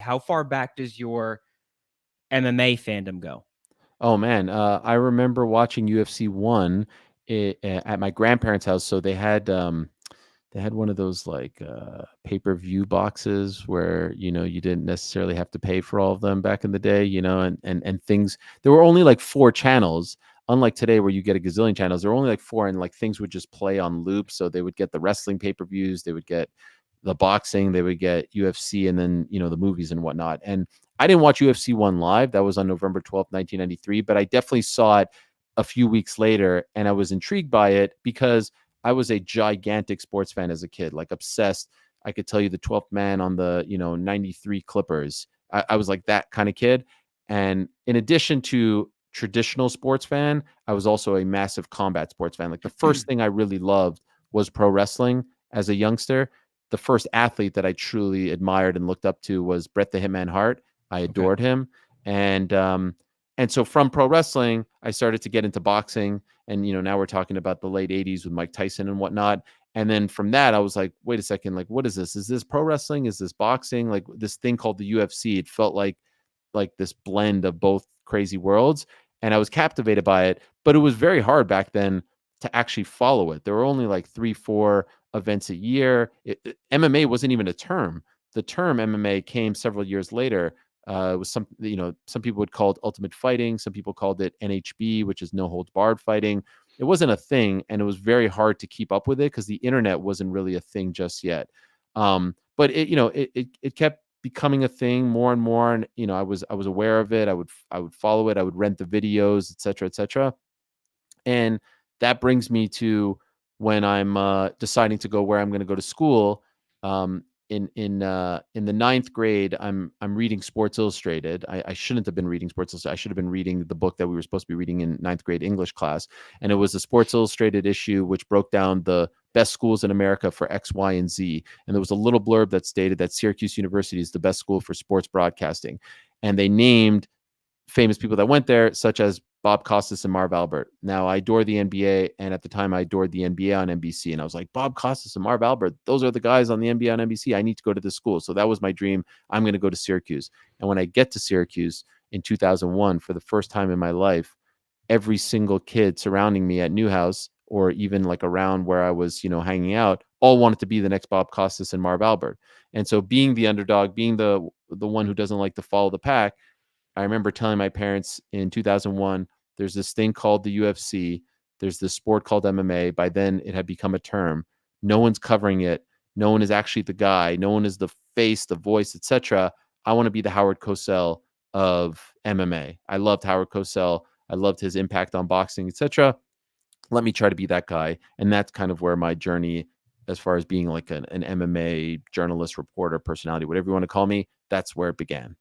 how far back does your MMA fandom go? Oh man, I remember watching UFC one at my grandparents' house. So they had one of those like pay-per-view boxes where you didn't necessarily have to pay for all of them back in the day, and things. There were only like four channels, unlike today where you get a gazillion channels. There were only like four, and like things would just play on loop. So they would get the wrestling pay-per-views, they would get the boxing, they would get UFC, and then the movies and whatnot. And I didn't watch UFC one live. That was on November 12th, 1993, but I definitely saw it a few weeks later, and I was intrigued by it because I was a gigantic sports fan as a kid, like obsessed. I could tell you the 12th man on the 93 Clippers. I was like that kind of kid. And in addition to traditional sports fan, I was also a massive combat sports fan. Like the first thing I really loved was pro wrestling as a youngster. The first athlete that I truly admired and looked up to was Bret the Hitman Hart. I Okay. adored him. And so from pro wrestling, I started to get into boxing. And now we're talking about the late 80s with Mike Tyson and whatnot. And then from that, I was like, wait a second, like, what is this? Is this pro wrestling? Is this boxing? Like this thing called the UFC. It felt like this blend of both crazy worlds. And I was captivated by it. But it was very hard back then to actually follow it. There were only like 3-4 events a year. MMA wasn't even a term. The term MMA came several years later. It was some people would call it ultimate fighting. Some people called it NHB, which is no holds barred fighting. It wasn't a thing, and it was very hard to keep up with it because the internet wasn't really a thing just yet. But it kept becoming a thing more and more, and I was aware of it. I would follow it. I would rent the videos, etc., etc. And that brings me to when I'm deciding to go where I'm going to go to school. Um, in the ninth grade, I'm reading Sports Illustrated. I shouldn't have been reading Sports Illustrated. I should have been reading the book that we were supposed to be reading in ninth grade English class, and it was a Sports Illustrated issue which broke down the best schools in America for X, Y, and Z. And there was a little blurb that stated that Syracuse University is the best school for sports broadcasting, and they named famous people that went there, such as Bob Costas and Marv Albert. Now, I adore the NBA, and at the time, I adored the NBA on NBC. And I was like, Bob Costas and Marv Albert, those are the guys on the NBA on NBC. I need to go to this school. So that was my dream. I'm going to go to Syracuse. And when I get to Syracuse in 2001, for the first time in my life, every single kid surrounding me at Newhouse or even like around where I was, hanging out, all wanted to be the next Bob Costas and Marv Albert. And so being the underdog, being the one who doesn't like to follow the pack, I remember telling my parents in 2001, there's this thing called the UFC. There's this sport called MMA. By then, it had become a term. No one's covering it. No one is actually the guy. No one is the face, the voice, etc. I want to be the Howard Cosell of MMA. I loved Howard Cosell. I loved his impact on boxing, etc. Let me try to be that guy. And that's kind of where my journey, as far as being like an MMA journalist, reporter, personality, whatever you want to call me, that's where it began.